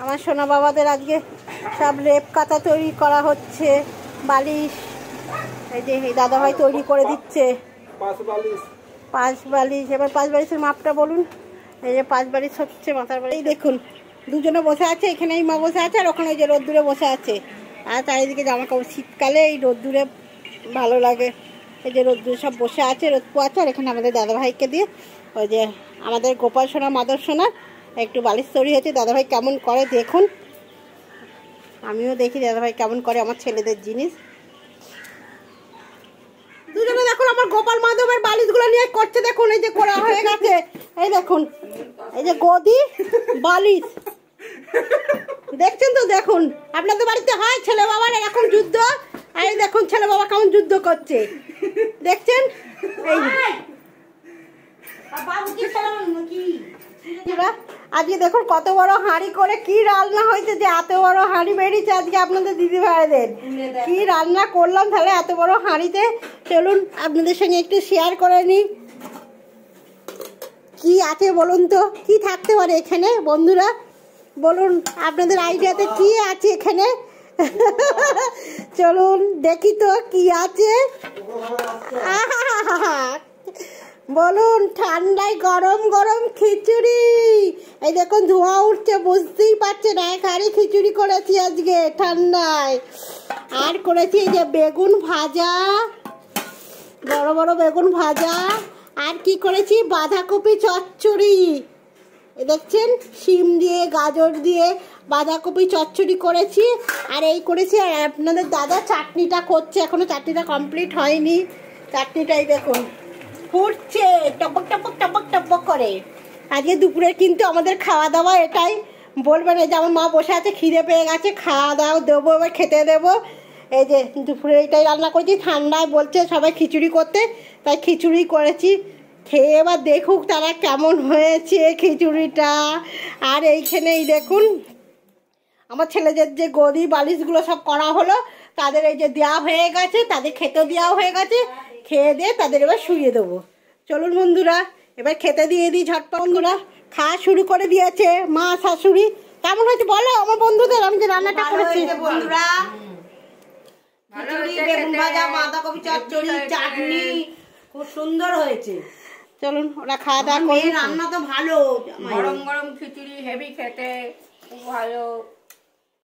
আমার সোনা বাবাদের আজকে সব লেপ কাঁথা তৈরি করা হচ্ছে, বালিশ এই যে এই দাদাভাই তৈরি করে দিচ্ছে। 5 বালিশ। এবার 5 বালিশের মাপটা বলুন। এই যে 5 বালিশ হচ্ছে মাথার বালিশ। এই দেখুন দুজনে বসে আছে, এখানে এই মা বসে আছে আর ওখানে ওই যে রোদ্দুরে বসে আছে। আর চারিদিকে জামা কাপড়, শীতকালে এই রোদ্দুরে ভালো লাগে। এই যে রোদ্দুরে সব বসে আছে, রোদ পোয়াচ্ছে। আর এখানে আমাদের দাদাভাইকে দিয়ে ওই যে আমাদের গোপাল সোনা মাদর সোনা একটু বালিশ তৈরি হয়েছে। দাদাভাই কেমন করে দেখুন, আমিও দেখি দাদাভাই কেমন করে আমার ছেলেদের জিনিস। দুজনে দেখুন আমার গোপাল মাধবের বালিশগুলো নিয়ে করছে, দেখুন এই যে করা হয়ে গেছে। এই দেখুন এই যে গদি বালিশ দেখছেন তো, দেখুন আপনাদের বাড়িতে হয় ছেলে বাবার এরকম যুদ্ধ। আর এই দেখুন ছেলে বাবা কেমন যুদ্ধ করছে দেখছেন। এই আজকে দেখুন কত বড় হাঁড়ি করে কি রান্না হয়েছে, যে এত বড় হাঁড়ি বেরিয়েছে আজকে আপনাদের দিদি ভাইদের। কি রান্না করলাম তাহলে এত বড় হাঁড়িতে, চলুন আপনাদের সঙ্গে একটু শেয়ার করে নিই। কি আছে বলুন তো, কি থাকতে পারে এখানে বন্ধুরা, বলুন আপনাদের আইডিয়াতে কি আছে এখানে। চলুন দেখি তো কি আছে। বলুন ঠান্ডায় গরম গরম খিচুড়ি। এই দেখুন ধোঁয়া উঠছে, বুঝতেই পারছেন। এক হাঁড়ি খিচুড়ি করেছি আজকে ঠান্ডায়। আর করেছি এই যে বেগুন ভাজা, বড় বড় বেগুন ভাজা। আর কি করেছি, বাঁধাকপি চচ্চড়ি। দেখছেন শিম দিয়ে গাজর দিয়ে বাঁধাকপি চচ্চড়ি করেছি। আর এই করেছি, আর আপনাদের দাদা চাটনিটা করছে, এখনো চাটনিটা কমপ্লিট হয়নি। চাটনিটাই দেখুন ফুটছে টপক টপক টপক টপক করে। আজকে দুপুরে কিন্তু আমাদের খাওয়া দাওয়া এটাই, বলবেন এই যে আমার মা বসে আছে খিদে পেয়ে গেছে, খাওয়া দাওয়া দেবো, এবার খেতে দেবো। এই যে দুপুরে এটাই রান্না করেছি, ঠান্ডায় বলছে সবাই খিচুড়ি করতে, তাই খিচুড়ি করেছি। খেয়ে এবার দেখুক তারা কেমন হয়েছে খিচুড়িটা। আর এইখানেই দেখুন আমার ছেলেদের যে গদি বালিশগুলো সব করা হলো, তাদের এই যে দেওয়া হয়ে গেছে, তাদের খেতে দেওয়া হয়ে গেছে। খেয়ে দিয়ে তাদের এবার শুইয়ে দেবো। চলুন বন্ধুরা এবার খেতে দিয়ে দিই ঝটপট। বন্ধুরা খাওয়া শুরু করে দিয়েছে মা শাশুড়ি। কেমন হয়েছে বলো আমার বন্ধুদের, আমি যে রান্নাটা করেছি। বন্ধুরা খিচুড়ি, বেগুন ভাজা, বাঁধাকপি চচ্চড়ি, চাটনি খুব সুন্দর হয়েছে। চলুন ওরা খাওয়া দাওয়া করে। রান্না তো ভালো, গরম গরম খিচুড়ি হেভি খেতে, খুব ভালো।